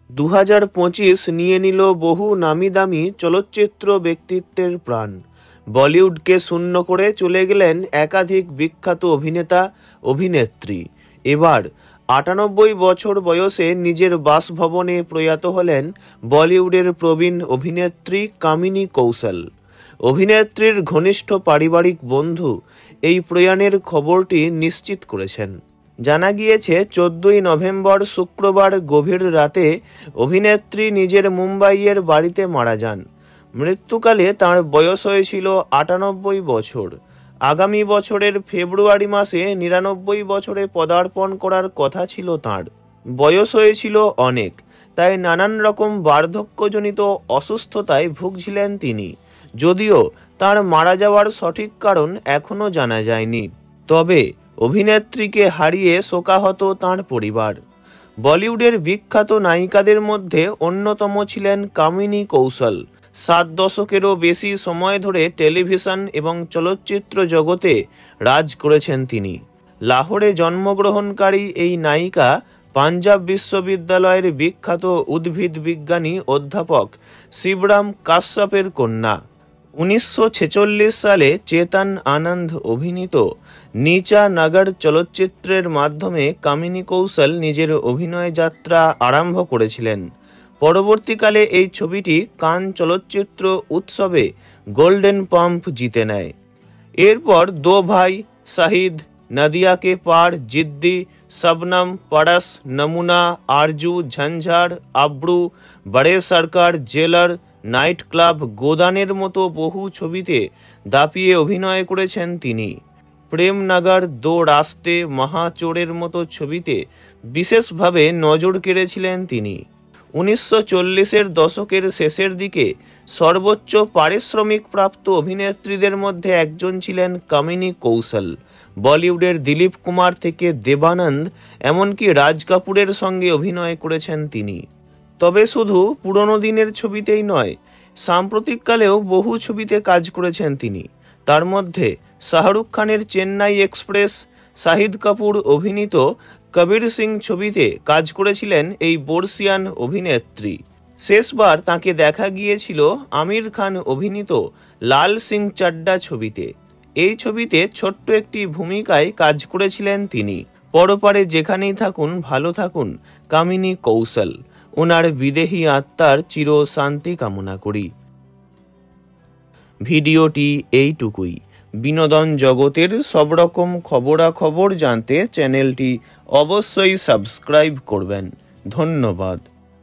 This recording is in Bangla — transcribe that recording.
2025 নিয়ে নিল বহু নামি দামি চলচ্চিত্র ব্যক্তিত্বের প্রাণ। বলিউডকে শূন্য করে চলে গেলেন একাধিক বিখ্যাত অভিনেতা অভিনেত্রী। এবার 98 বছর বয়সে নিজের বাসভবনে প্রয়াত হলেন বলিউডের প্রবীণ অভিনেত্রী কামিনী কৌশল। অভিনেত্রীর ঘনিষ্ঠ পারিবারিক বন্ধু এই প্রয়াণের খবরটি নিশ্চিত করেছেন। জানা গিয়েছে 14 নভেম্বর শুক্রবার গভীর রাতে অভিনেত্রী নিজের মুম্বাইয়ের বাড়িতে মারা যান। মৃত্যুকালে তাঁর বয়স হয়েছিল 98 বছর। আগামী বছরের ফেব্রুয়ারি মাসে 99 বছরে পদার্পণ করার কথা ছিল তাঁর। বয়স হয়েছিল অনেক, তাই নানান রকম বার্ধক্যজনিত অসুস্থতায় ভুগছিলেন তিনি। যদিও তাঁর মারা যাওয়ার সঠিক কারণ এখনও জানা যায়নি। তবে অভিনেত্রীকে হারিয়ে শোকাহত তাঁর পরিবার। বলিউডের বিখ্যাত নায়িকাদের মধ্যে অন্যতম ছিলেন কামিনী কৌশল। 7 দশকেরও বেশি সময় ধরে টেলিভিশন এবং চলচ্চিত্র জগতে রাজ করেছেন তিনি। লাহোরে জন্মগ্রহণকারী এই নায়িকা পাঞ্জাব বিশ্ববিদ্যালয়ের বিখ্যাত উদ্ভিদ বিজ্ঞানী অধ্যাপক শিবরাম কাশ্যপের কন্যা। 1946 সালে চেতন আনন্দ অভিনীত নীচা নগর চলচ্চিত্রের মাধ্যমে কামিনী কৌশল নিজের অভিনয় যাত্রা আরম্ভ করেছিলেন। পরবর্তীকালে এই ছবিটি কান চলচ্চিত্র উৎসবে গোল্ডেন পাম্প জিতে নেয়। এরপর দো ভাই, শাহিদ, নদিয়া কে পার, জিদ্দি, শবনম, পরশ, নমুনা, আরজু, ঝঞ্ঝার, আব্রু, বড়ে সরকার, জেলার, নাইট ক্লাব, গোদানের মতো বহু ছবিতে দাপিয়ে অভিনয় করেছেন তিনি। প্রেমনগর, দো রাস্তে, মহাচোরের মতো ছবিতে বিশেষভাবে নজর কেড়েছিলেন তিনি। 1940-এর দশকের শেষের দিকে সর্বোচ্চ পারিশ্রমিক প্রাপ্ত অভিনেত্রীদের মধ্যে একজন ছিলেন কামিনী কৌশল। বলিউডের দিলীপ কুমার থেকে দেবানন্দ, এমনকি রাজ কাপুরের সঙ্গে অভিনয় করেছেন তিনি। তবে শুধু পুরনো দিনের ছবিতেই নয়, সাম্প্রতিককালেও বহু ছবিতে কাজ করেছেন তিনি। তার মধ্যে শাহরুখ খানের চেন্নাই এক্সপ্রেস, শাহিদ কাপুর অভিনীত কবির সিং ছবিতে কাজ করেছিলেন এই বর্ষিয়ান অভিনেত্রী। শেষবার তাকে দেখা গিয়েছিল আমির খান অভিনীত লাল সিং চাড্ডা ছবিতে। এই ছবিতে ছোট্ট একটি ভূমিকায় কাজ করেছিলেন তিনি। পরপারে যেখানেই থাকুন, ভালো থাকুন কামিনী কৌশল। ওনার বিদেহী আত্মার চির শান্তি কামনা করি। ভিডিওটি এইটুকুই। বিনোদন জগতের সব রকম খবরাখবর জানতে চ্যানেলটি অবশ্যই সাবস্ক্রাইব করবেন। ধন্যবাদ।